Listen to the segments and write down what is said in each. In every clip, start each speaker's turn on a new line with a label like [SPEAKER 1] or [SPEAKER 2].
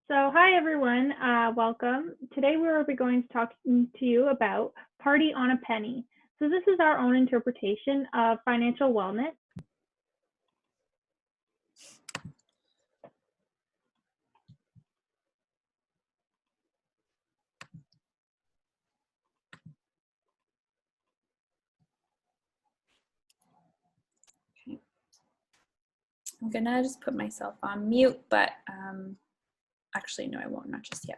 [SPEAKER 1] So, hi everyone, welcome. Today we will be going to talk to you about party on a penny. So, this is our own interpretation of financial wellness.
[SPEAKER 2] Okay. I'm gonna just put myself on mute, but actually, no, I won't, not just yet.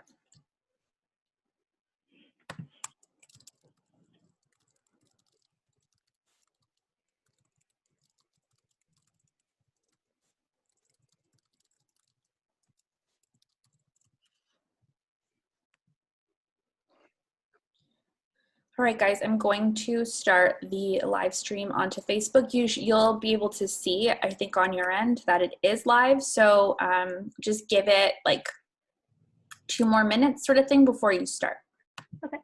[SPEAKER 2] All right, guys, I'm going to start the live stream onto Facebook. You'll be able to see, I think on your end, that it is live. So just give it like 2 more minutes sort of thing before you start.
[SPEAKER 1] Okay.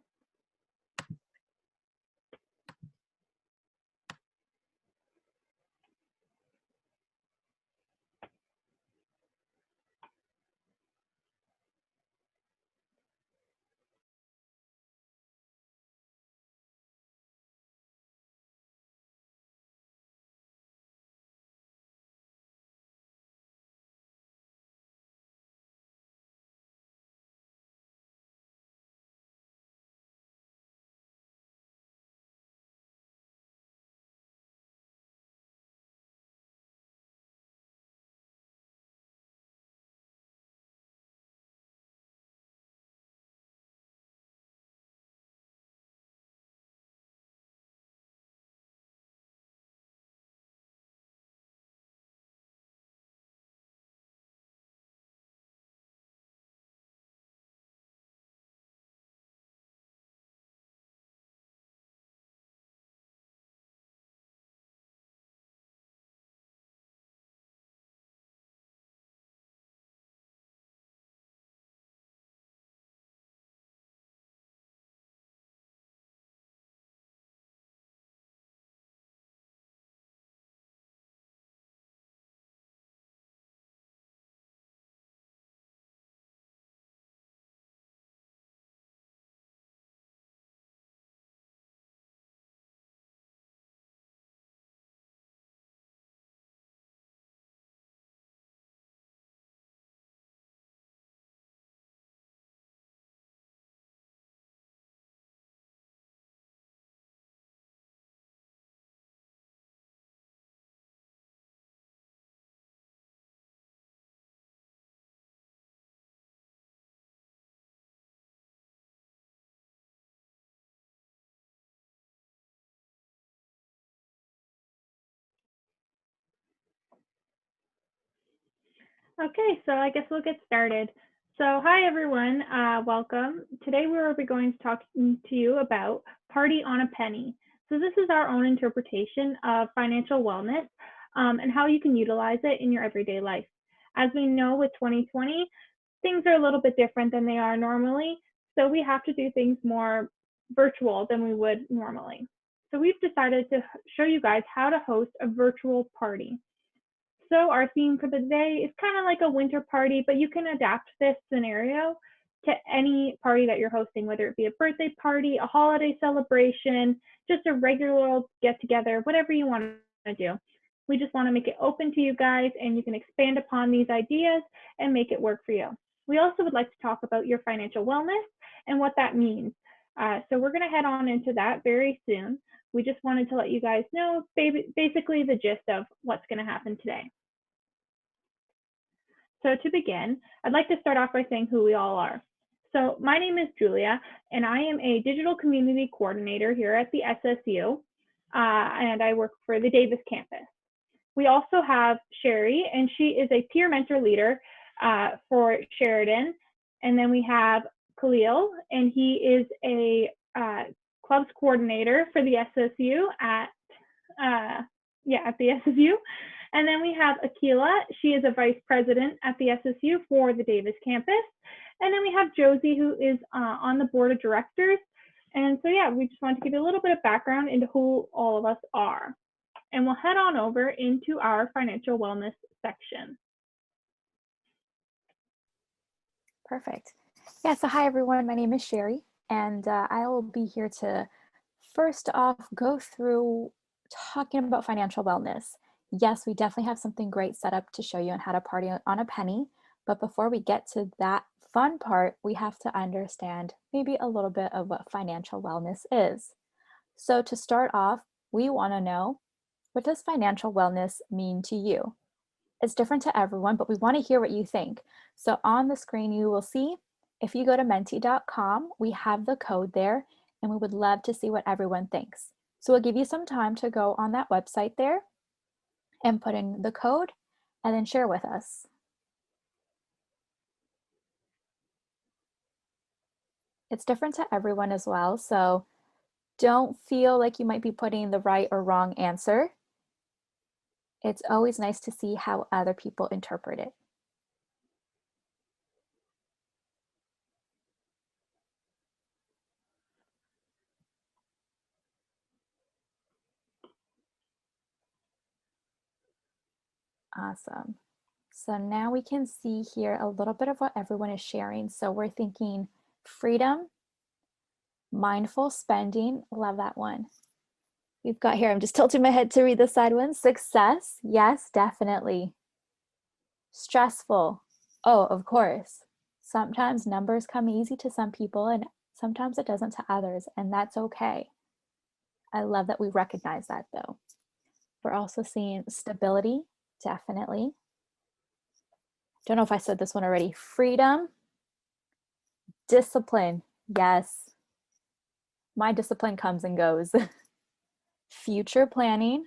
[SPEAKER 1] Okay, so I guess we'll get started. So, hi everyone, welcome. Today we will be going to talk to you about party on a penny. So, this is our own interpretation of financial wellness and how you can utilize it in your everyday life. As we know, with 2020, things are a little bit different than they are normally. So, we have to do things more virtual than we would normally. So, we've decided to show you guys how to host a virtual party. So our theme for the day is kind of like a winter party, but you can adapt this scenario to any party that you're hosting, whether it be a birthday party, a holiday celebration, just a regular get together, whatever you want to do. We just want to make it open to you guys and you can expand upon these ideas and make it work for you. We also would like to talk about your financial wellness and what that means. So we're going to head on into that very soon. We just wanted to let you guys know basically the gist of what's going to happen today. So to begin, I'd like to start off by saying who we all are. So my name is Julia, and I am a digital community coordinator here at the SSU, and I work for the Davis campus. We also have Sherry, and she is a peer mentor leader for Sheridan. And then we have Khalil, and he is a clubs coordinator for the SSU at the SSU. And then we have Akila. She is a vice president at the SSU for the Davis campus. And then we have Josie, who is on the board of directors. And so, yeah, we just wanted to give you a little bit of background into who all of us are. And we'll head on over into our financial wellness section.
[SPEAKER 3] Perfect. Yeah, so hi everyone, my name is Sherry, and I will be here to first off go through talking about financial wellness. Yes, we definitely have something great set up to show you on how to party on a penny, but before we get to that fun part, we have to understand maybe a little bit of what financial wellness is. So to start off, we want to know, what does financial wellness mean to you? It's different to everyone, but we want to hear what you think. So on the screen, you will see, if you go to menti.com, we have the code there, and we would love to see what everyone thinks. So we'll give you some time to go on that website there and put in the code and then share with us. It's different to everyone as well, so don't feel like you might be putting the right or wrong answer. It's always nice to see how other people interpret it. Awesome. So now we can see here a little bit of what everyone is sharing. So we're thinking freedom, mindful spending, love that one. We've got here, I'm just tilting my head to read the side one. Success, yes, definitely. Stressful, oh, of course. Sometimes numbers come easy to some people and sometimes it doesn't to others, and that's okay. I love that we recognize that though. We're also seeing stability, definitely. Don't know if I said this one already. Freedom, discipline, yes. My discipline comes and goes. Future planning.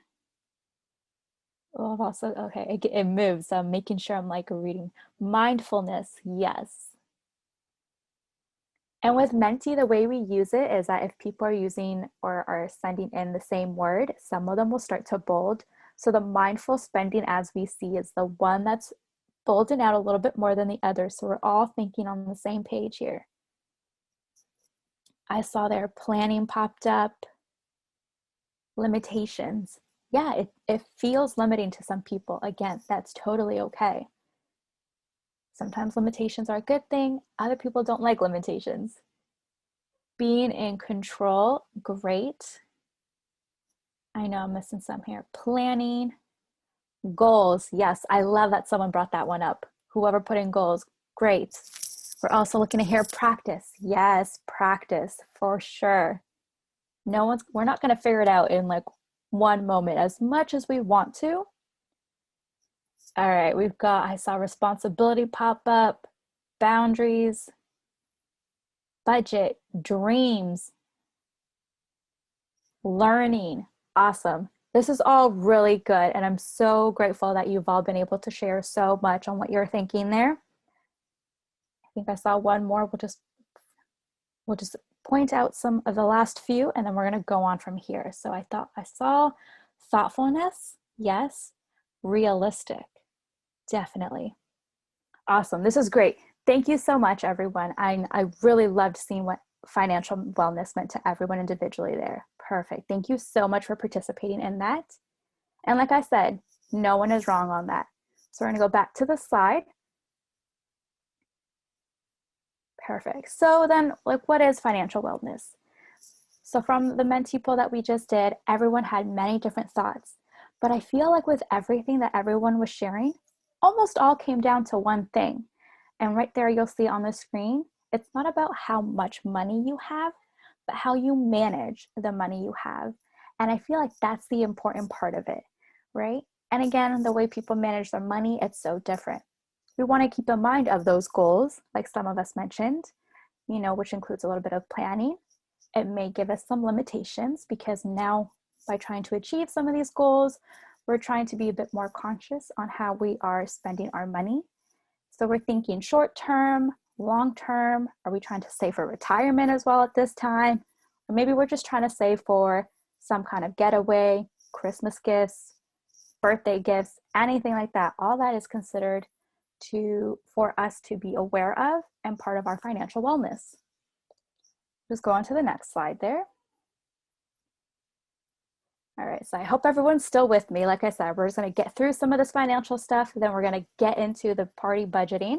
[SPEAKER 3] Oh, I've also, okay, it moves. So I'm making sure I'm like reading. Mindfulness, yes. And with Menti, the way we use it is that if people are using or are sending in the same word, some of them will start to bold. So the mindful spending, as we see, is the one that's bolding out a little bit more than the others. So we're all thinking on the same page here. I saw their planning popped up. Limitations. Yeah, it feels limiting to some people. Again, that's totally okay. Sometimes limitations are a good thing. Other people don't like limitations. Being in control, great. I know I'm missing some here. Planning, goals. Yes, I love that someone brought that one up. Whoever put in goals, great. We're also looking at here practice. Yes, practice for sure. We're not going to figure it out in like one moment as much as we want to. All right, I saw responsibility pop up, boundaries, budget, dreams, learning. Awesome. This is all really good, and I'm so grateful that you've all been able to share so much on what you're thinking there. I think I saw one more. We'll just point out some of the last few, and then we're going to go on from here. So I saw thoughtfulness. Yes. Realistic. Definitely. Awesome. This is great. Thank you so much, everyone. I really loved seeing what financial wellness meant to everyone individually there. Perfect. Thank you so much for participating in that. And like I said, no one is wrong on that. So we're going to go back to the slide. Perfect. So then, like, what is financial wellness? So from the Menti poll that we just did, everyone had many different thoughts. But I feel like with everything that everyone was sharing, almost all came down to one thing. And right there, you'll see on the screen, it's not about how much money you have, but how you manage the money you have. And I feel like that's the important part of it, right? And again, the way people manage their money, it's so different. We want to keep in mind of those goals, like some of us mentioned, which includes a little bit of planning. It may give us some limitations because now by trying to achieve some of these goals, we're trying to be a bit more conscious on how we are spending our money. So we're thinking short term, long term. Are we trying to save for retirement as well at this time? Or maybe we're just trying to save for some kind of getaway, Christmas gifts, birthday gifts, anything like that. All that is considered for us to be aware of and part of our financial wellness. Just go on to the next slide there. All right, so I hope everyone's still with me. Like I said, we're just going to get through some of this financial stuff, then we're going to get into the party budgeting.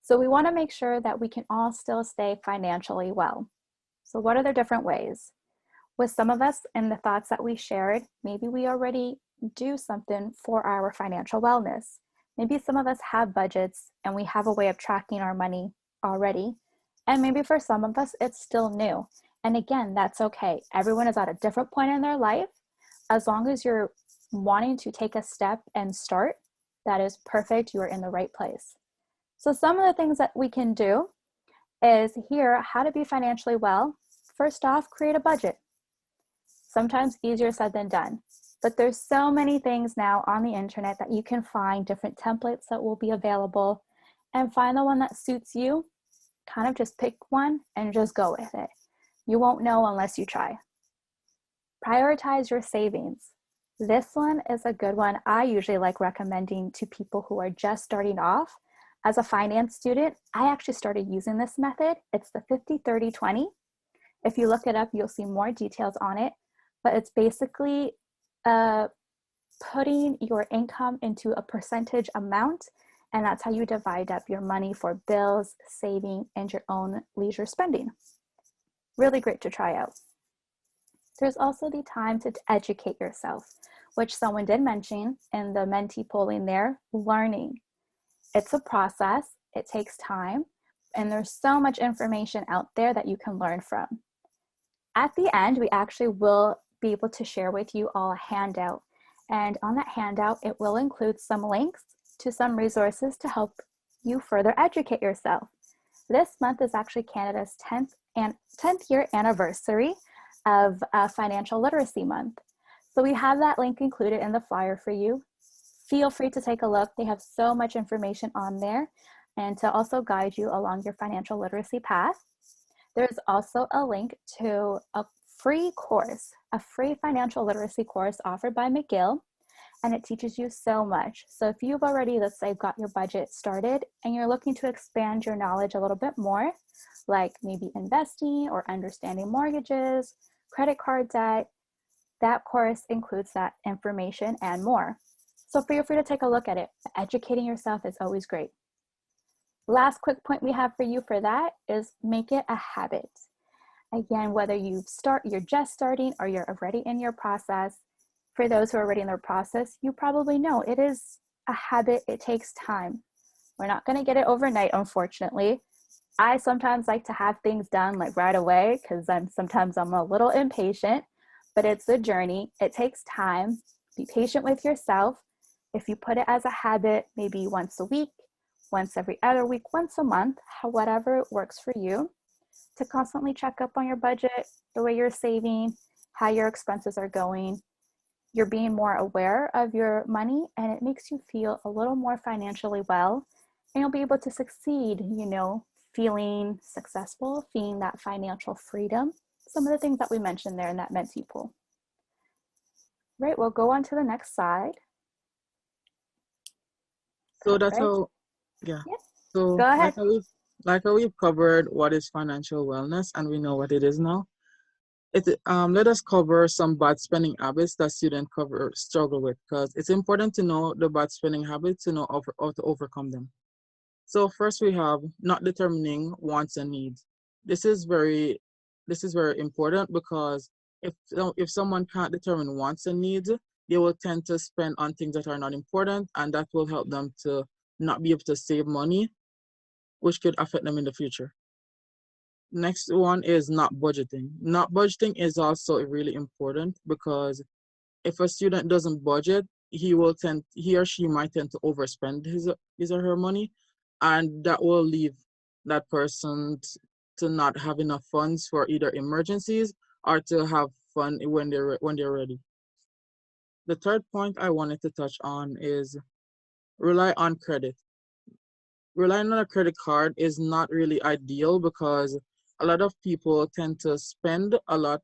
[SPEAKER 3] So we want to make sure that we can all still stay financially well. So what are the different ways? With some of us and the thoughts that we shared, maybe we already do something for our financial wellness. Maybe some of us have budgets and we have a way of tracking our money already. And maybe for some of us, it's still new. And again, that's okay. Everyone is at a different point in their life. As long as you're wanting to take a step and start, that is perfect. You are in the right place. So some of the things that we can do is here, how to be financially well. First off, create a budget. Sometimes easier said than done, but there's so many things now on the internet that you can find, different templates that will be available, and find the one that suits you. Kind of just pick one and just go with it. You won't know unless you try. Prioritize your savings. This one is a good one. I usually like recommending to people who are just starting off. As a finance student, I actually started using this method. It's the 50-30-20. If you look it up, you'll see more details on it, but it's basically putting your income into a percentage amount, and that's how you divide up your money for bills, saving, and your own leisure spending. Really great to try out. There's also the time to educate yourself, which someone did mention in the mentee polling there, learning. It's a process, it takes time, and there's so much information out there that you can learn from. At the end, we actually will be able to share with you all a handout. And on that handout, it will include some links to some resources to help you further educate yourself. This month is actually Canada's 10th year anniversary of Financial Literacy Month. So we have that link included in the flyer for you. Feel free to take a look. They have so much information on there and to also guide you along your financial literacy path. There's also a link to a free course, a free financial literacy course offered by McGill, and it teaches you so much. So if you've already, let's say, got your budget started and you're looking to expand your knowledge a little bit more, like maybe investing or understanding mortgages, credit card debt, that course includes that information and more. So feel free to take a look at it. Educating yourself is always great. Last quick point we have for you for that is make it a habit. Again, whether you're just starting or you're already in your process, for those who are already in their process, you probably know it is a habit. It takes time. We're not going to get it overnight, unfortunately. I sometimes like to have things done like right away because sometimes I'm a little impatient, but it's a journey. It takes time. Be patient with yourself. If you put it as a habit, maybe once a week, once every other week, once a month, whatever works for you, to constantly check up on your budget, the way you're saving, how your expenses are going. You're being more aware of your money and it makes you feel a little more financially well, and you'll be able to succeed, feeling successful, feeling that financial freedom. Some of the things that we mentioned there in that mentee pool. Right, we'll go on to the next slide.
[SPEAKER 4] So that's how, yeah.
[SPEAKER 3] Yes.
[SPEAKER 4] So
[SPEAKER 3] Go ahead.
[SPEAKER 4] like how we've covered what is financial wellness and we know what it is now. Let us cover some bad spending habits that students struggle with, because it's important to know the bad spending habits to know how to overcome them. So first we have not determining wants and needs. This is very important because if someone can't determine wants and needs, they will tend to spend on things that are not important, and that will help them to not be able to save money, which could affect them in the future. Next one is not budgeting. Not budgeting is also really important because if a student doesn't budget, he or she might tend to overspend his or her money, and that will leave that person to not have enough funds for either emergencies or to have fun when they're ready. The third point I wanted to touch on is rely on credit. Relying on a credit card is not really ideal because a lot of people tend to spend a lot,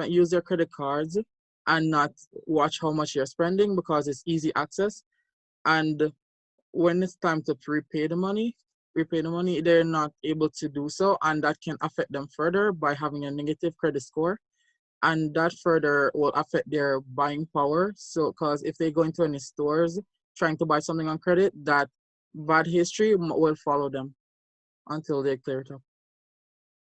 [SPEAKER 4] use their credit cards and not watch how much you're spending because it's easy access. And when it's time to repay the money, they're not able to do so, and that can affect them further by having a negative credit score. And that further will affect their buying power. So, because if they go into any stores trying to buy something on credit, that bad history will follow them. until they clear it up.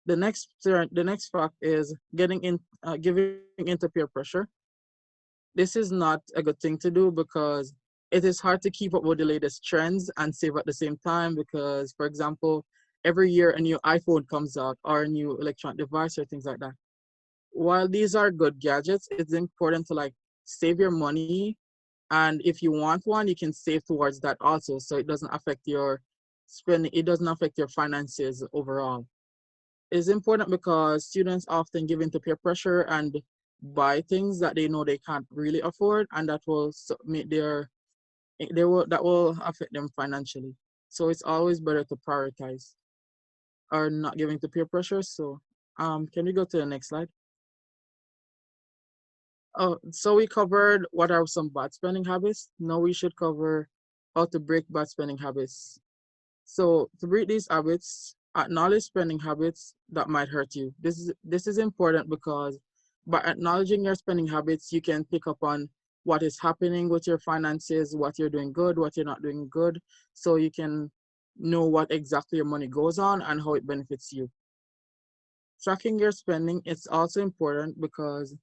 [SPEAKER 4] The next fact is giving into peer pressure. This is not a good thing to do because it is hard to keep up with the latest trends and save at the same time because, for example, every year a new iPhone comes out or a new electronic device or things like that. While these are good gadgets, it's important to like save your money, and if you want one, you can save towards that also, so it doesn't affect your spending, it doesn't affect your finances overall. It's important because students often give into peer pressure and buy things that they know they can't really afford, and that will make that will affect them financially. So it's always better to prioritize or not giving to peer pressure. So can we go to the next slide? Oh, so we covered what are some bad spending habits. Now we should cover how to break bad spending habits. So to break these habits, acknowledge spending habits that might hurt you. This is important because by acknowledging your spending habits, you can pick up on what is happening with your finances, what you're doing good, what you're not doing good, so you can know what exactly your money goes on and how it benefits you. Tracking your spending is also important because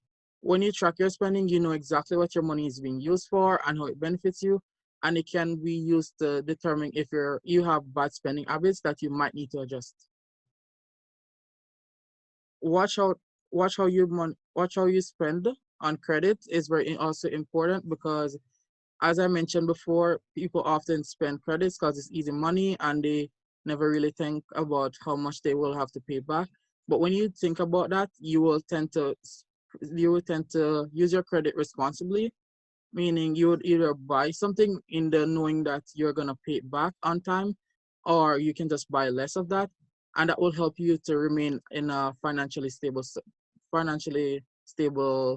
[SPEAKER 4] when you track your spending, you know exactly what your money is being used for and how it benefits you. And it can be used to determine if you have bad spending habits that you might need to adjust. Watch how watch how you spend on credit is very also important because, as I mentioned before, people often spend credits because it's easy money and they never really think about how much they will have to pay back. But when you think about that, you will tend to use your credit responsibly, meaning you would either buy something in the knowing that you're gonna pay it back on time, or you can just buy less of that, and that will help you to remain in a financially stable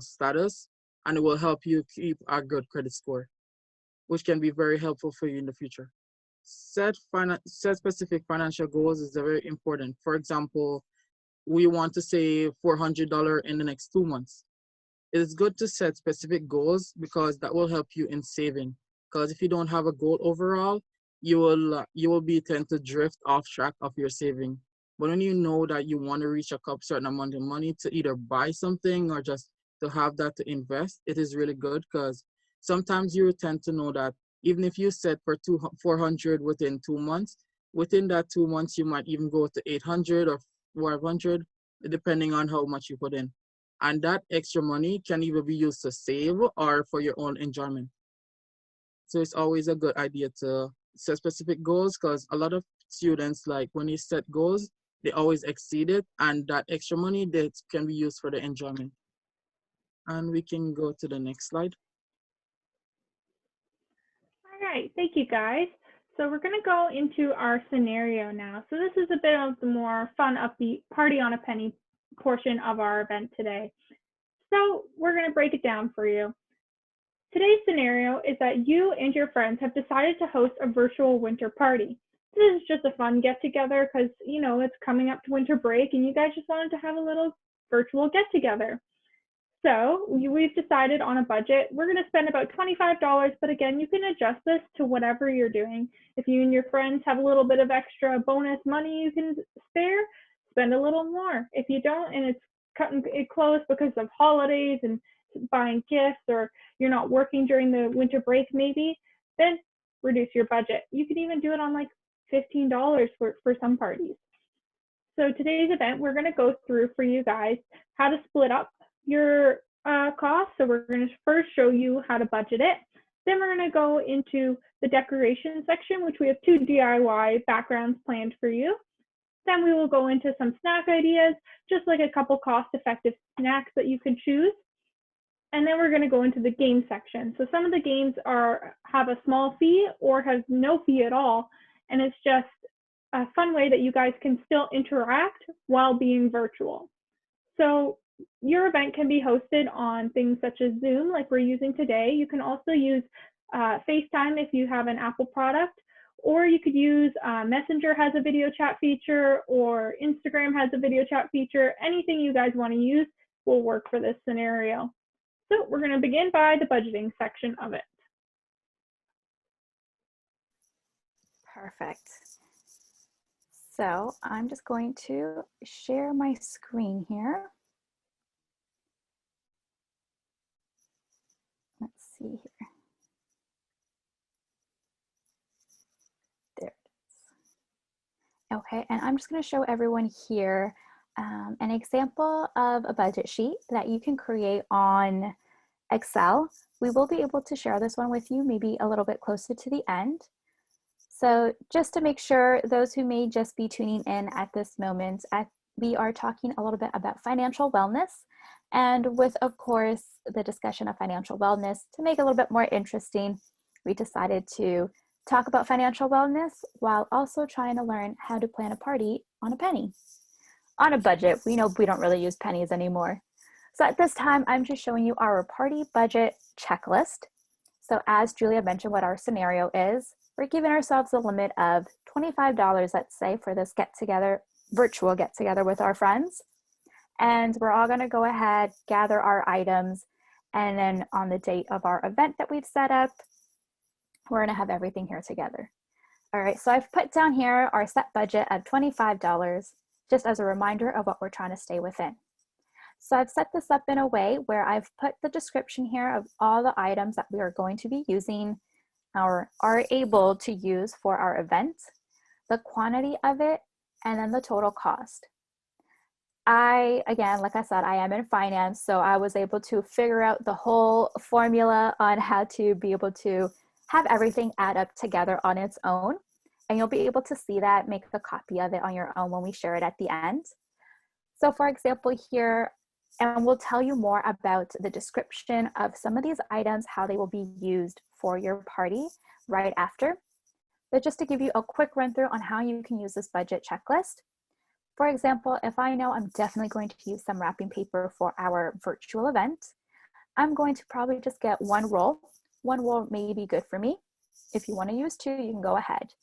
[SPEAKER 4] status, and it will help you keep a good credit score, which can be very helpful for you in the future. Set specific financial goals is very important. For example, we want to save $400 in the next 2 months. It's good to set specific goals because that will help you in saving. Because if you don't have a goal overall, you will be tend to drift off track of your saving. But when you know that you want to reach a certain amount of money to either buy something or just to have that to invest, it is really good because sometimes you tend to know that even if you set for 400 within 2 months, within that 2 months you might even go to 800 or 500, depending on how much you put in. And that extra money can either be used to save or for your own enjoyment. So it's always a good idea to set specific goals because a lot of students, like when they set goals, they always exceed it, and that extra money that can be used for the enjoyment. And we can go to the next slide.
[SPEAKER 1] All right, thank you guys. So we're going to go into our scenario now. So this is a bit of the more fun, upbeat party on a penny portion of our event today. So we're going to break it down for you. Today's scenario is that you and your friends have decided to host a virtual winter party. This is just a fun get together because, you know, it's coming up to winter break and you guys just wanted to have a little virtual get together. So we've decided on a budget. We're going to spend about $25, but again, you can adjust this to whatever you're doing. If you and your friends have a little bit of extra bonus money you can spare, spend a little more. If you don't and it's cutting it close because of holidays and buying gifts, or you're not working during the winter break maybe, then reduce your budget. You could even do it on like $15 for some parties. So today's event, we're going to go through for you guys how to split up your costs. So we're going to first show you how to budget it. Then we're going to go into the decoration section, which we have 2 DIY backgrounds planned for you. Then we will go into some snack ideas, just like a couple cost-effective snacks that you can choose. And then we're going to go into the game section. So some of the games have a small fee or have no fee at all. And it's just a fun way that you guys can still interact while being virtual. So your event can be hosted on things such as Zoom, like we're using today. You can also use FaceTime if you have an Apple product, or you could use Messenger has a video chat feature, or Instagram has a video chat feature. Anything you guys want to use will work for this scenario. So we're going to begin by the budgeting section of it.
[SPEAKER 3] Perfect. So I'm just going to share my screen here. Let's see here. There it is. Okay, and I'm just going to show everyone here an example of a budget sheet that you can create on Excel. We will be able to share this one with you maybe a little bit closer to the end. So just to make sure those who may just be tuning in at this moment, we are talking a little bit about financial wellness, and with, of course, the discussion of financial wellness, to make it a little bit more interesting, we decided to talk about financial wellness while also trying to learn how to plan a party on a penny. On a budget, we know we don't really use pennies anymore. So at this time, I'm just showing you our party budget checklist. So as Julia mentioned, what our scenario is, we're giving ourselves a limit of $25, let's say, for this get-together, virtual get-together with our friends. And we're all gonna go ahead, gather our items, and then on the date of our event that we've set up, we're gonna have everything here together. All right, so I've put down here our set budget of $25, just as a reminder of what we're trying to stay within. So I've set this up in a way where I've put the description here of all the items that we are going to be using or are able to use for our event, the quantity of it, and then the total cost. Again, like I said, I am in finance, so I was able to figure out the whole formula on how to be able to have everything add up together on its own. And you'll be able to see that, make a copy of it on your own when we share it at the end. So for example here, and we'll tell you more about the description of some of these items, how they will be used for your party right after. But just to give you a quick run through on how you can use this budget checklist. For example, if I know I'm definitely going to use some wrapping paper for our virtual event, I'm going to probably just get one roll. One roll may be good for me. If you want to use two, you can go ahead.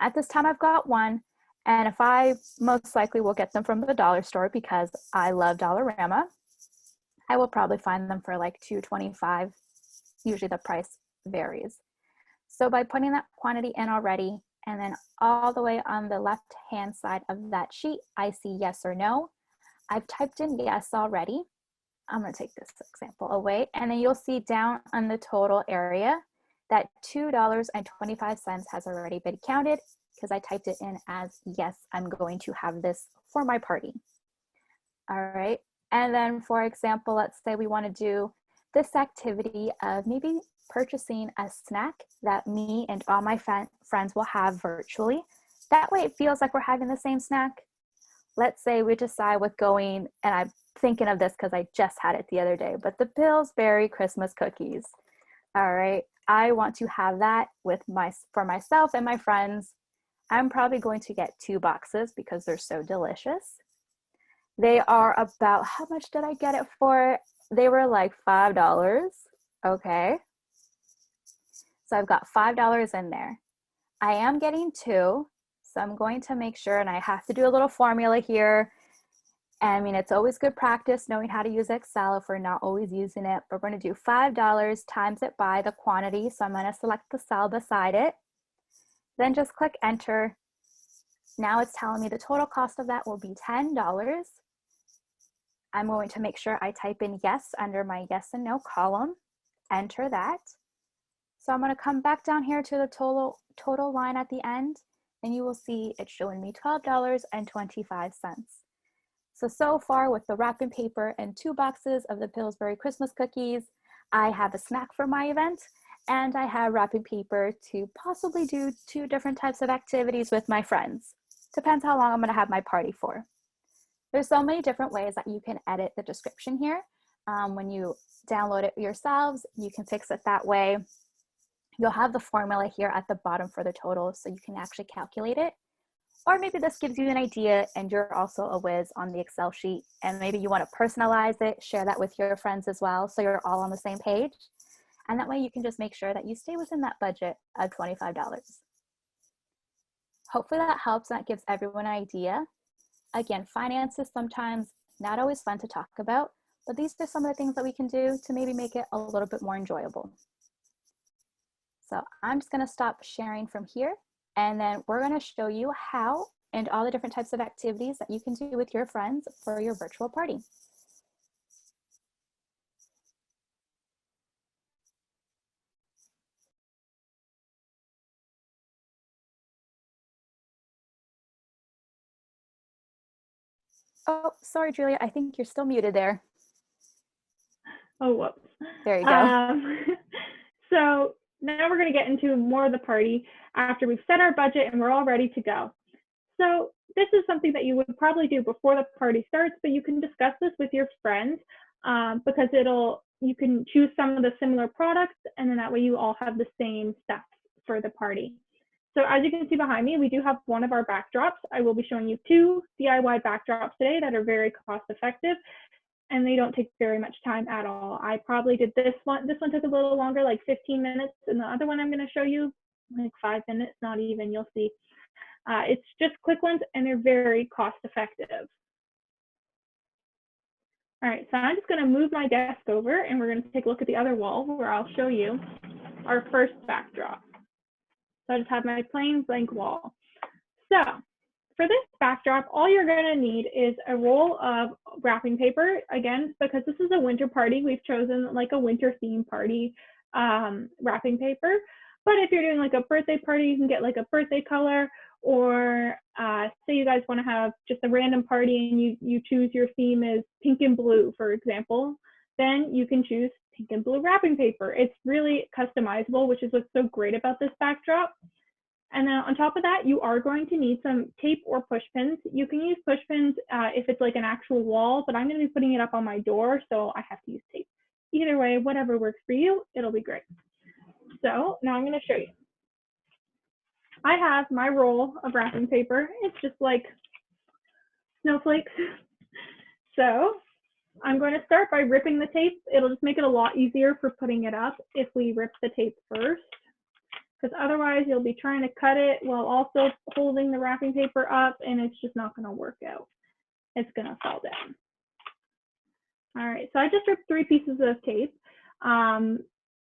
[SPEAKER 3] At this time, I've got one. And if I most likely will get them from the dollar store because I love Dollarama, I will probably find them for like $2.25. Usually the price varies. So by putting that quantity in already, and then all the way on the left-hand side of that sheet, I see yes or no. I've typed in yes already. I'm gonna take this example away, and then you'll see down on the total area that $2.25 has already been counted because I typed it in as yes, I'm going to have this for my party. All right, and then for example, let's say we want to do this activity of maybe purchasing a snack that me and all my friends will have virtually. That way it feels like we're having the same snack. Let's say we decide with going, and I'm thinking of this because I just had it the other day, but the Pillsbury Christmas cookies. All right, I want to have that for myself and my friends. I'm probably going to get 2 boxes because they're so delicious. They are about, how much did I get it for? They were like $5. Okay. So I've got $5 in there. I am getting 2. So I'm going to make sure, and I have to do a little formula here. I mean, it's always good practice knowing how to use Excel if we're not always using it, but we're going to do $5 times it by the quantity. So I'm going to select the cell beside it. Then just click enter. Now it's telling me the total cost of that will be $10. I'm going to make sure I type in yes under my yes and no column, enter that. So I'm going to come back down here to the total line at the end, and you will see it's showing me $12.25. So far with the wrapping paper and 2 boxes of the Pillsbury Christmas cookies, I have a snack for my event, and I have wrapping paper to possibly do 2 different types of activities with my friends. Depends how long I'm going to have my party for. There's so many different ways that you can edit the description here. When you download it yourselves, you can fix it that way. You'll have the formula here at the bottom for the total, so you can actually calculate it. Or maybe this gives you an idea and you're also a whiz on the Excel sheet, and maybe you want to personalize it, share that with your friends as well, so you're all on the same page. And that way you can just make sure that you stay within that budget of $25. Hopefully that helps and that gives everyone an idea. Again, finance is sometimes not always fun to talk about, but these are some of the things that we can do to maybe make it a little bit more enjoyable. So I'm just going to stop sharing from here, and then we're going to show you how and all the different types of activities that you can do with your friends for your virtual party. Oh, sorry, Julia, I think you're still muted there.
[SPEAKER 1] Oh, whoops.
[SPEAKER 3] There you go.
[SPEAKER 1] So now we're going to get into more of the party after we've set our budget and we're all ready to go. So this is something that you would probably do before the party starts, but you can discuss this with your friends because you can choose some of the similar products, and then that way you all have the same stuff for the party. So as you can see behind me, we do have one of our backdrops. I will be showing you 2 DIY backdrops today that are very cost effective, and they don't take very much time at all. I probably did this one. This one took a little longer, like 15 minutes, and the other one I'm going to show you, like 5 minutes, not even, you'll see. It's just quick ones, and they're very cost effective. All right, so I'm just going to move my desk over, and we're going to take a look at the other wall where I'll show you our first backdrop. So I just have my plain blank wall. So for this backdrop, all you're going to need is a roll of wrapping paper. Again, because this is a winter party, we've chosen like a winter theme party wrapping paper. But if you're doing like a birthday party, you can get like a birthday color, or say you guys want to have just a random party and you choose your theme is pink and blue, for example, then you can choose pink and blue wrapping paper. It's really customizable, which is what's so great about this backdrop. And then on top of that, you are going to need some tape or push pins. You can use push pins if it's like an actual wall, but I'm going to be putting it up on my door, so I have to use tape. Either way, whatever works for you, it'll be great. So now I'm going to show you. I have my roll of wrapping paper. It's just like snowflakes. So I'm going to start by ripping the tape. It'll just make it a lot easier for putting it up if we rip the tape first, because otherwise you'll be trying to cut it while also holding the wrapping paper up, and it's just not going to work out. It's going to fall down. All right, so I just ripped 3 pieces of tape.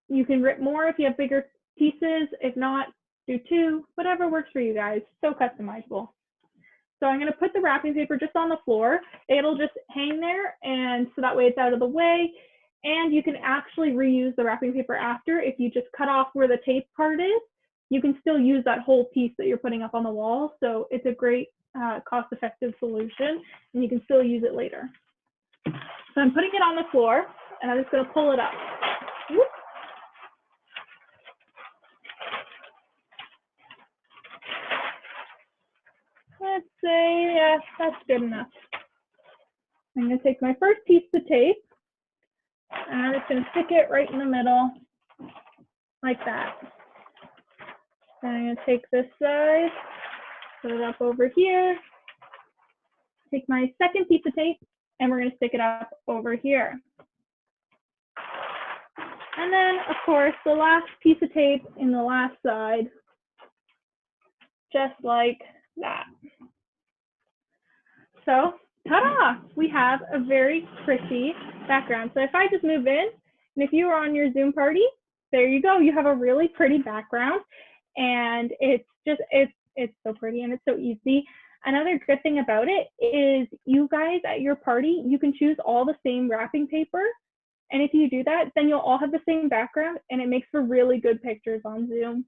[SPEAKER 1] You can rip more if you have bigger pieces. If not, do 2, whatever works for you guys. So customizable. So I'm going to put the wrapping paper just on the floor. It'll just hang there, and so that way it's out of the way. And you can actually reuse the wrapping paper after. If you just cut off where the tape part is, you can still use that whole piece that you're putting up on the wall. So it's a great cost-effective solution, and you can still use it later. So I'm putting it on the floor, and I'm just going to pull it up. Whoop. Let's say, yeah, that's good enough. I'm going to take my first piece of tape, and I'm just going to stick it right in the middle, like that. Then I'm going to take this side, put it up over here, take my second piece of tape, and we're going to stick it up over here. And then, of course, the last piece of tape in the last side, just like that. So, ta-da! We have a very pretty background. So if I just move in, and if you are on your Zoom party, there you go. You have a really pretty background, and it's so pretty and it's so easy. Another good thing about it is you guys at your party, you can choose all the same wrapping paper. And if you do that, then you'll all have the same background, and it makes for really good pictures on Zoom.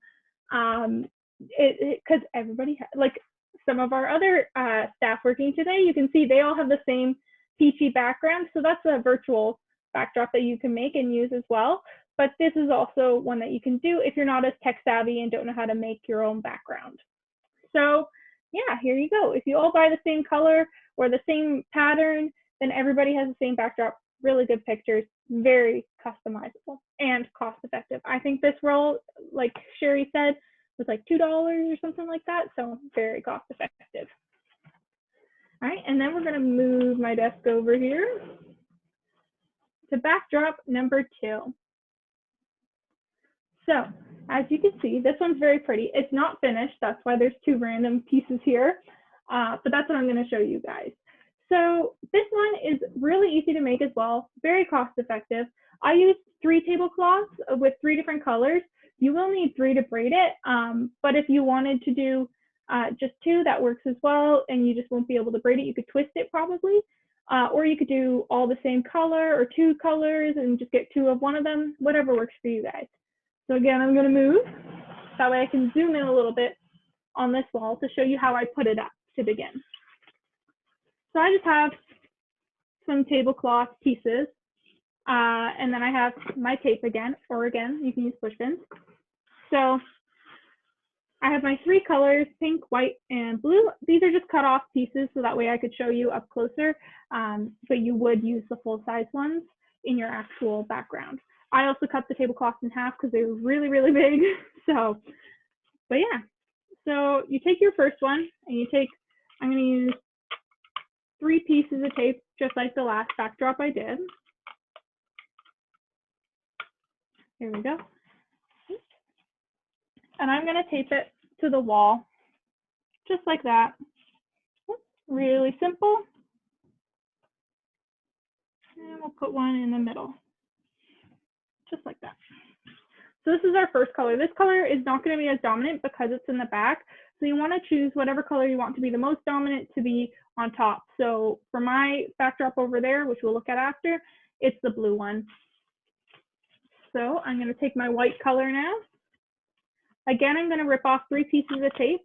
[SPEAKER 1] Because everybody, like some of our other staff working today, you can see they all have the same peachy background. So that's a virtual backdrop that you can make and use as well. But this is also one that you can do if you're not as tech savvy and don't know how to make your own background. So yeah, here you go. If you all buy the same color or the same pattern, then everybody has the same backdrop. Really good pictures, very customizable and cost effective. I think this roll, like Sherry said, was like $2 or something like that. So very cost effective. All right, and then we're gonna move my desk over here to backdrop number 2. So as you can see, this one's very pretty. It's not finished. That's why there's 2 random pieces here. But that's what I'm gonna show you guys. So this one is really easy to make as well, very cost effective. I used 3 tablecloths with 3 different colors. You will need 3 to braid it, but if you wanted to do just 2, that works as well, and you just won't be able to braid it. You could twist it probably, or you could do all the same color or 2 colors and just get 2 of one of them, whatever works for you guys. So again, I'm going to move. That way I can zoom in a little bit on this wall to show you how I put it up to begin. So I just have some tablecloth pieces, and then I have my tape again, or again, you can use push pins. So I have my 3 colors, pink, white, and blue. These are just cut off pieces, so that way I could show you up closer, but you would use the full size ones in your actual background. I also cut the tablecloths in half because they were really, really big. So, but yeah. So you take your first one and you take, I'm going to use 3 pieces of tape, just like the last backdrop I did. Here we go. And I'm going to tape it to the wall, just like that. Really simple. And we'll put one in the middle, just like that. So this is our first color. This color is not going to be as dominant because it's in the back. So you want to choose whatever color you want to be the most dominant to be on top. So for my backdrop over there, which we'll look at after, it's the blue one. So I'm going to take my white color now. Again, I'm going to rip off 3 pieces of tape.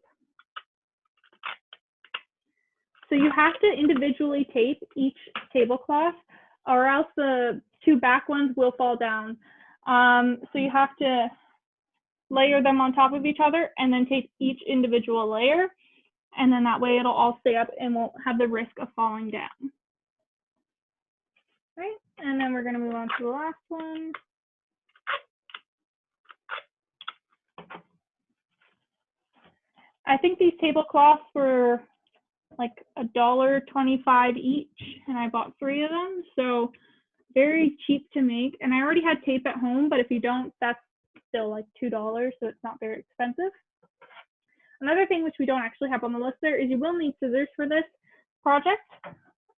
[SPEAKER 1] So you have to individually tape each tablecloth, or else the 2 back ones will fall down. So you have to layer them on top of each other and then tape each individual layer. And then that way it'll all stay up and won't have the risk of falling down. Right, and then we're going to move on to the last one. I think these tablecloths were like $1.25 each, and I bought 3 of them. So very cheap to make. And I already had tape at home, but if you don't, that's still like $2, so it's not very expensive. Another thing which we don't actually have on the list there is you will need scissors for this project,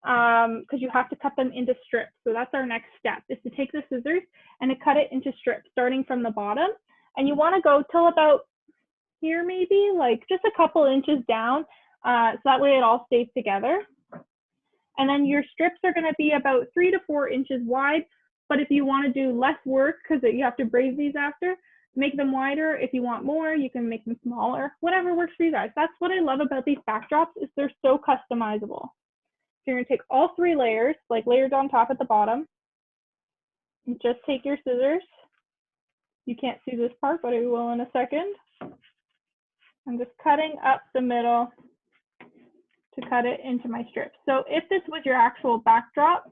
[SPEAKER 1] because you have to cut them into strips. So that's our next step, is to take the scissors and to cut it into strips starting from the bottom. And you want to go till about here, maybe like just a couple inches down, so that way it all stays together. And then your strips are going to be about 3 to 4 inches wide. But if you want to do less work, because you have to braid these after, make them wider. If you want more, you can make them smaller, whatever works for you guys. That's what I love about these backdrops, is they're so customizable. So you're going to take all 3 layers, like layers on top at the bottom. And just take your scissors. You can't see this part, but I will in a second. I'm just cutting up the middle to cut it into my strips. So if this was your actual backdrop,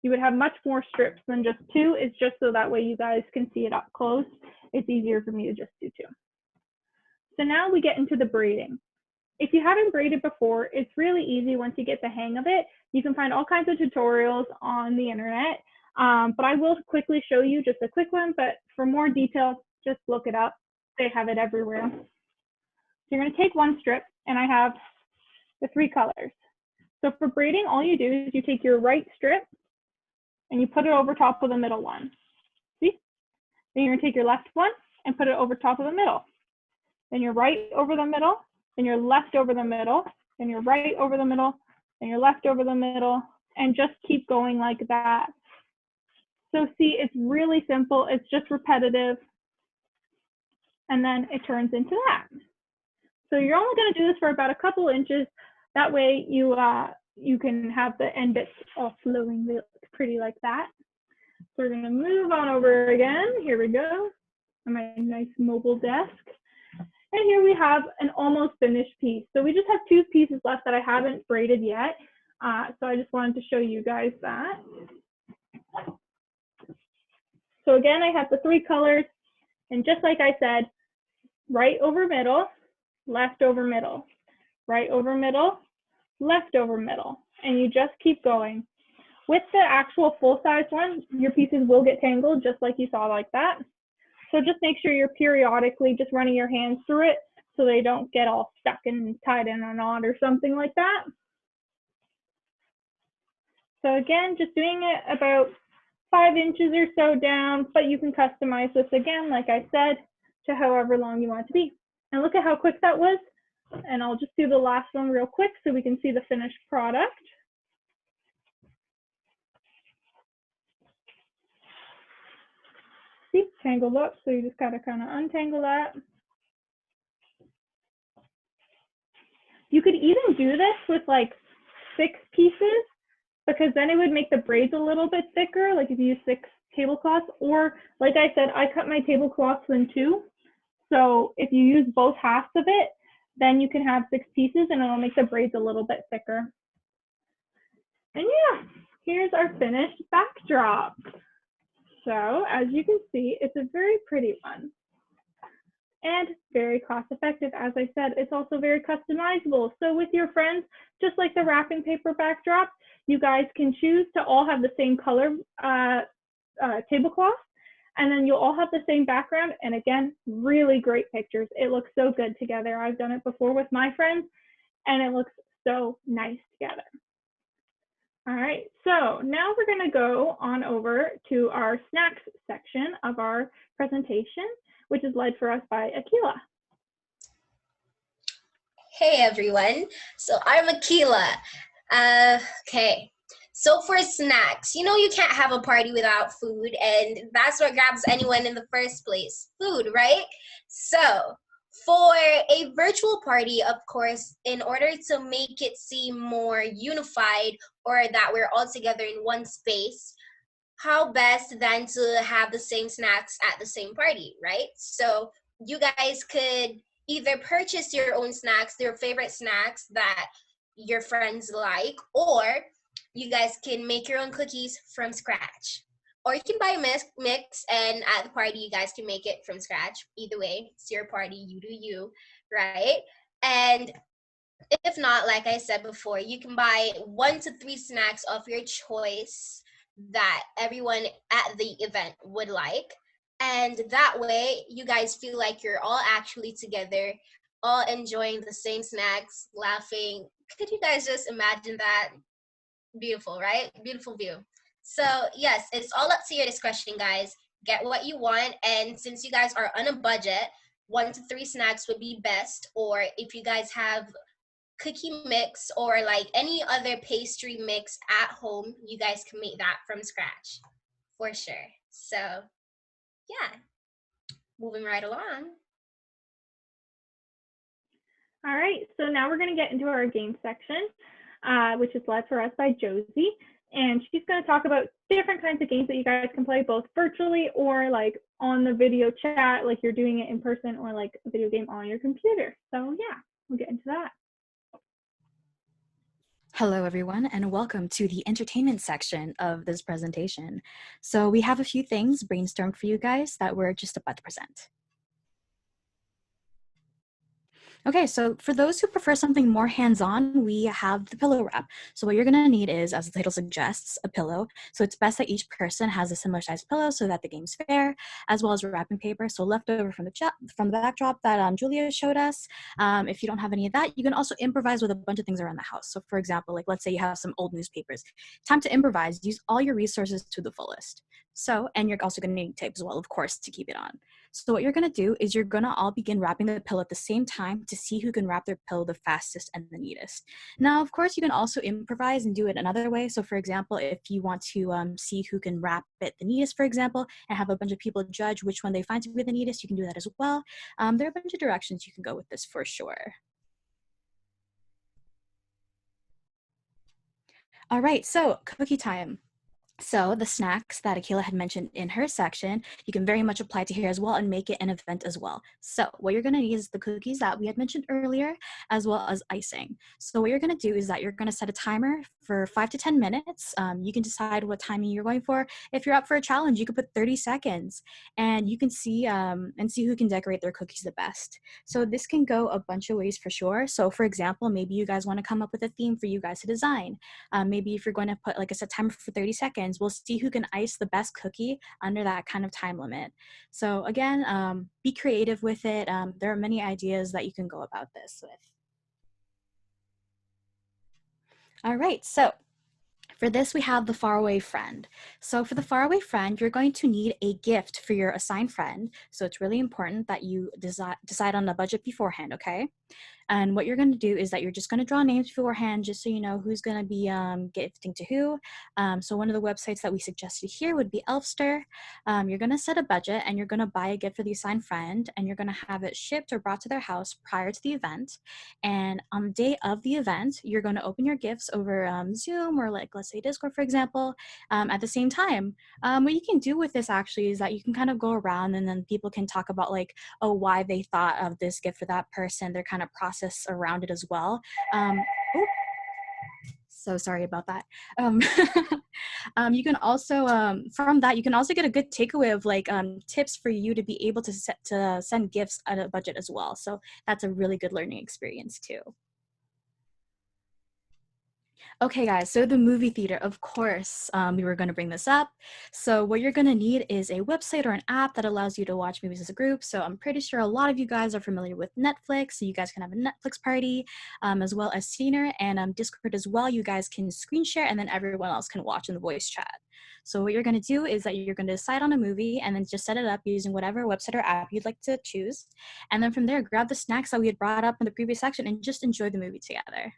[SPEAKER 1] you would have much more strips than just 2. It's just so that way you guys can see it up close. It's easier for me to just do 2. So now we get into the braiding. If you haven't braided before, it's really easy once you get the hang of it. You can find all kinds of tutorials on the internet, but I will quickly show you just a quick one, but for more details, just look it up. They have it everywhere. So you're going to take one strip, and I have the 3 colors. So for braiding, all you do is you take your right strip and you put it over top of the middle one. See? Then you're going to take your left one and put it over top of the middle. Then your right over the middle, then your left over the middle, then your right over the middle, then your left over the middle, and just keep going like that. So see, it's really simple. It's just repetitive. And then it turns into that. So you're only going to do this for about a couple inches. That way you can have the end bits all flowing pretty like that. So we're going to move on over again. Here we go on my nice mobile desk. And here we have an almost finished piece. So we just have 2 pieces left that I haven't braided yet. So I just wanted to show you guys that. So again, I have the 3 colors. And just like I said, right over middle, left over middle, right over middle, left over middle, and you just keep going. With the actual full-size one, your pieces will get tangled just like you saw like that. So just make sure you're periodically just running your hands through it so they don't get all stuck and tied in a knot or something like that. So again, just doing it about 5 inches or so down, but you can customize this again, like I said, to however long you want it to be. And look at how quick that was. And I'll just do the last one real quick so we can see the finished product. See, tangled up, so you just gotta kind of untangle that. You could even do this with like 6 pieces, because then it would make the braids a little bit thicker, like if you use 6 tablecloths, or like I said, I cut my tablecloths in 2. So if you use both halves of it, then you can have 6 pieces and it'll make the braids a little bit thicker. And yeah, here's our finished backdrop. So as you can see, it's a very pretty one and very cost effective. As I said, it's also very customizable. So with your friends, just like the wrapping paper backdrop, you guys can choose to all have the same color tablecloth, and then you'll all have the same background. And again, really great pictures. It looks so good together. I've done it before with my friends and it looks so nice together. All right, so now we're gonna go on over to our snacks section of our presentation, which is led for us by Akila.
[SPEAKER 5] Hey everyone, so I'm Akila. Okay, so for snacks, you know you can't have a party without food, and that's what grabs anyone in the first place, food, right? So for a virtual party, of course, in order to make it seem more unified or that we're all together in one space, how best than to have the same snacks at the same party, right? So you guys could either purchase your own snacks, your favorite snacks that your friends like, or you guys can make your own cookies from scratch. Or you can buy a mix, and at the party, you guys can make it from scratch. Either way, it's your party, you do you, right? And if not, like I said before, you can buy 1 to 3 snacks of your choice that everyone at the event would like. And that way, you guys feel like you're all actually together, all enjoying the same snacks, laughing. Could you guys just imagine that? Beautiful, right? Beautiful view. So yes, it's all up to your discretion, guys. Get what you want. And since you guys are on a budget, 1 to 3 snacks would be best. Or if you guys have cookie mix or like any other pastry mix at home, you guys can make that from scratch for sure. So yeah, moving right along.
[SPEAKER 1] All right, so now we're gonna get into our game section, which is led for us by Josie. And she's gonna talk about different kinds of games that you guys can play both virtually or like on the video chat, like you're doing it in person, or like a video game on your computer. So yeah, we'll get into that.
[SPEAKER 6] Hello, everyone, and welcome to the entertainment section of this presentation. So we have a few things brainstormed for you guys that we're just about to present. Okay, so for those who prefer something more hands-on, we have the pillow wrap. So what you're gonna need is, as the title suggests, a pillow. So it's best that each person has a similar size pillow so that the game's fair, as well as wrapping paper. So leftover from the backdrop that Julia showed us. If you don't have any of that, you can also improvise with a bunch of things around the house. So for example, like let's say you have some old newspapers. Time to improvise, use all your resources to the fullest. So, and you're also gonna need tape as well, of course, to keep it on. So what you're gonna do is you're gonna all begin wrapping the pillow at the same time to see who can wrap their pillow the fastest and the neatest. Now, of course, you can also improvise and do it another way. So for example, if you want to see who can wrap it the neatest, for example, and have a bunch of people judge which one they find to be the neatest, you can do that as well. There are a bunch of directions you can go with this for sure. All right, so cookie time. So the snacks that Akila had mentioned in her section, you can very much apply to here as well and make it an event as well. So what you're gonna need is the cookies that we had mentioned earlier, as well as icing. So what you're gonna do is that you're gonna set a timer for 5 to 10 minutes. You can decide what timing you're going for. If you're up for a challenge, you could put 30 seconds and you can see who can decorate their cookies the best. So this can go a bunch of ways for sure. So for example, maybe you guys wanna come up with a theme for you guys to design. Maybe if you're going to put like a set timer for 30 seconds, we'll see who can ice the best cookie under that kind of time limit. So again, be creative with it. There are many ideas that you can go about this with. All right, so for this, we have the faraway friend. So for the faraway friend, you're going to need a gift for your assigned friend. So it's really important that you decide on the budget beforehand, okay? And what you're going to do is that you're just going to draw names beforehand just so you know who's going to be gifting to who. So one of the websites that we suggested here would be Elfster. You're going to set a budget and you're going to buy a gift for the assigned friend, and you're going to have it shipped or brought to their house prior to the event. And on the day of the event, you're going to open your gifts over Zoom or, like, let's say Discord, for example, at the same time. What you can do with this actually is that you can kind of go around and then people can talk about, like, oh, why they thought of this gift for that person, their kind of process around it as well. So sorry about that. You can also, from that, you can also get a good takeaway of, like, tips for you to be able to send gifts at a budget as well. So that's a really good learning experience too. Okay, guys, so the movie theater, of course, we were going to bring this up. So what you're going to need is a website or an app that allows you to watch movies as a group. So I'm pretty sure a lot of you guys are familiar with Netflix, so you guys can have a Netflix party, as well as Scener and Discord as well. You guys can screen share, and then everyone else can watch in the voice chat. So what you're going to do is that you're going to decide on a movie and then just set it up using whatever website or app you'd like to choose. And then from there, grab the snacks that we had brought up in the previous section and just enjoy the movie together.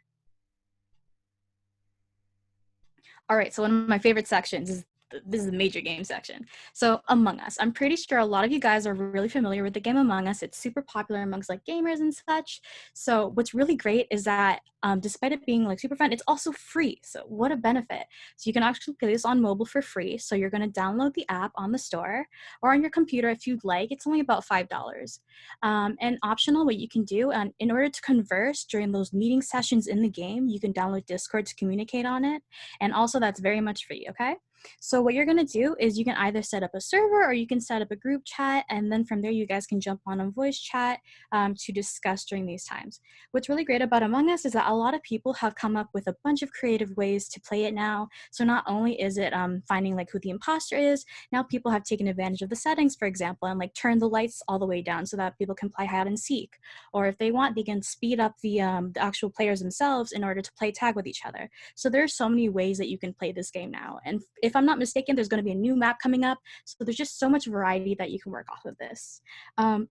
[SPEAKER 6] All right, so one of my favorite sections is this is the major game section. So Among Us. I'm pretty sure a lot of you guys are really familiar with the game Among Us. It's super popular amongst, like, gamers and such. So what's really great is that despite it being, like, super fun, it's also free. So what a benefit. So you can actually play this on mobile for free. So you're going to download the app on the store or on your computer if you'd like. It's only about $5. And optional, what you can do, in order to converse during those meeting sessions in the game, you can download Discord to communicate on it. And also that's very much free, okay? So what you're going to do is you can either set up a server or you can set up a group chat, and then from there you guys can jump on a voice chat to discuss during these times. What's really great about Among Us is that a lot of people have come up with a bunch of creative ways to play it now. So not only is it finding, like, who the imposter is, now people have taken advantage of the settings, for example, and, like, turned the lights all the way down so that people can play hide and seek. Or if they want, they can speed up the actual players themselves in order to play tag with each other. So there's so many ways that you can play this game now. And if I'm not mistaken, there's going to be a new map coming up. So there's just so much variety that you can work off of this.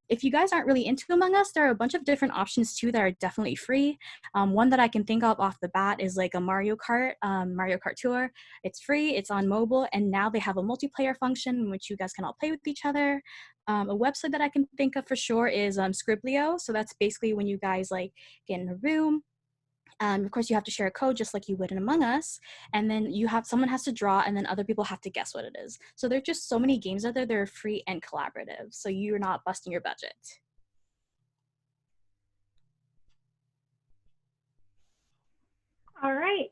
[SPEAKER 6] If you guys aren't really into Among Us, there are a bunch of different options too that are definitely free. One that I can think of off the bat is, like, a Mario Kart Tour. It's free, it's on mobile, and now they have a multiplayer function in which you guys can all play with each other. A website that I can think of for sure is Scriblio. So that's basically when you guys, like, get in a room. Of course, you have to share a code just like you would in Among Us, and then someone has to draw, and then other people have to guess what it is. So there are just so many games out there that are free and collaborative, so you're not busting your budget.
[SPEAKER 1] All right.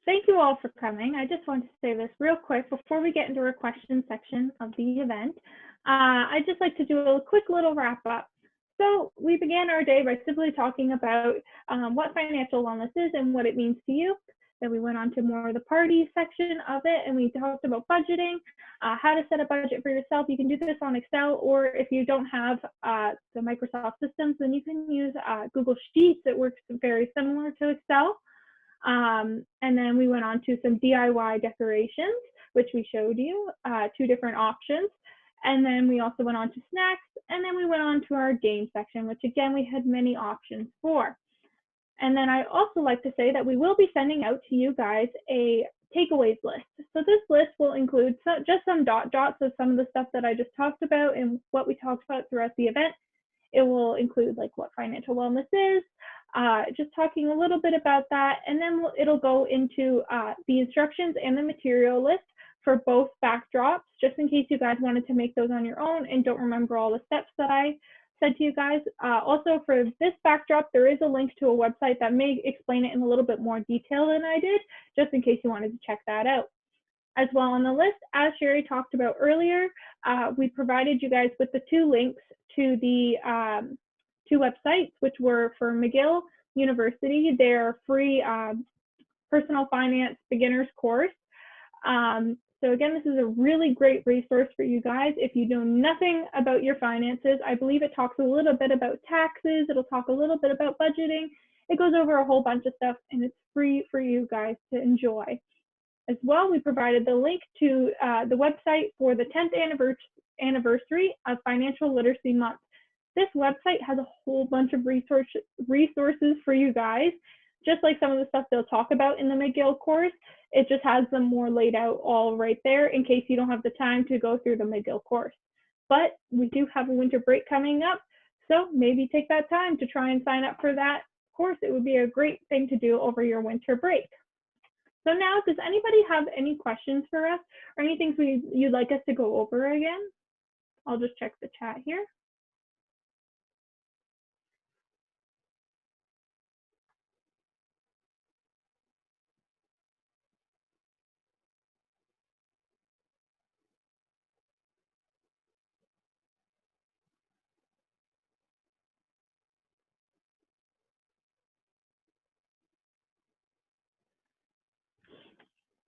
[SPEAKER 1] Thank you all for coming. I just want to say this real quick before we get into our question section of the event. I'd just like to do a quick little wrap up. So we began our day by simply talking about what financial wellness is and what it means to you. Then we went on to more of the party section of it, and we talked about budgeting, how to set a budget for yourself. You can do this on Excel, or if you don't have the Microsoft systems, then you can use Google Sheets. It works very similar to Excel. And then we went on to some DIY decorations, which we showed you, 2 different options. And then we also went on to snacks, and then we went on to our game section, which again, we had many options for. And then I also like to say that we will be sending out to you guys a takeaways list. So this list will include just some dots of some of the stuff that I just talked about and what we talked about throughout the event. It will include, like, what financial wellness is, just talking a little bit about that, and then it'll go into the instructions and the material list for both backdrops, just in case you guys wanted to make those on your own and don't remember all the steps that I said to you guys. Also, for this backdrop, there is a link to a website that may explain it in a little bit more detail than I did, just in case you wanted to check that out. As well on the list, as Sherry talked about earlier, we provided you guys with the 2 links to the 2 websites, which were for McGill University, their free personal finance beginners course. So again, this is a really great resource for you guys. If you know nothing about your finances, I believe it talks a little bit about taxes. It'll talk a little bit about budgeting. It goes over a whole bunch of stuff, and it's free for you guys to enjoy. As well, we provided the link to the website for the 10th anniversary of Financial Literacy Month. This website has a whole bunch of resources for you guys, just like some of the stuff they'll talk about in the McGill course. It just has them more laid out all right there in case you don't have the time to go through the McGill course. But we do have a winter break coming up, so maybe take that time to try and sign up for that course. It would be a great thing to do over your winter break. So now, does anybody have any questions for us or anything you'd like us to go over again? I'll just check the chat here.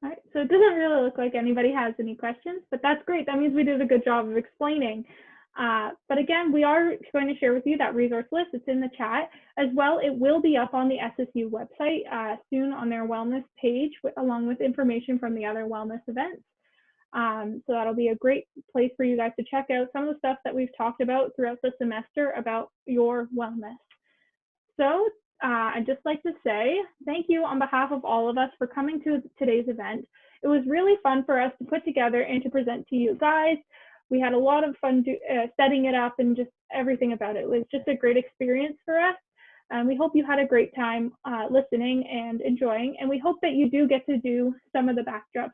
[SPEAKER 1] All right, so it doesn't really look like anybody has any questions, but that's great. That means we did a good job of explaining. But again, we are going to share with you that resource list. It's in the chat as well. It will be up on the SSU website soon on their wellness page, along with information from the other wellness events. So that'll be a great place for you guys to check out some of the stuff that we've talked about throughout the semester about your wellness. So I'd just like to say thank you on behalf of all of us for coming to today's event. It was really fun for us to put together and to present to you guys. We had a lot of fun setting it up and just everything about it. It was just a great experience for us. We hope you had a great time listening and enjoying, and we hope that you do get to do some of the backdrops.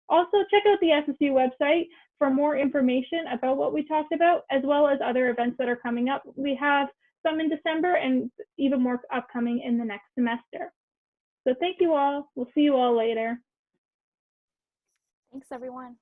[SPEAKER 1] Also, check out the SSU website for more information about what we talked about, as well as other events that are coming up. We have some in December and even more upcoming in the next semester. So thank you all. We'll see you all later.
[SPEAKER 3] Thanks, everyone.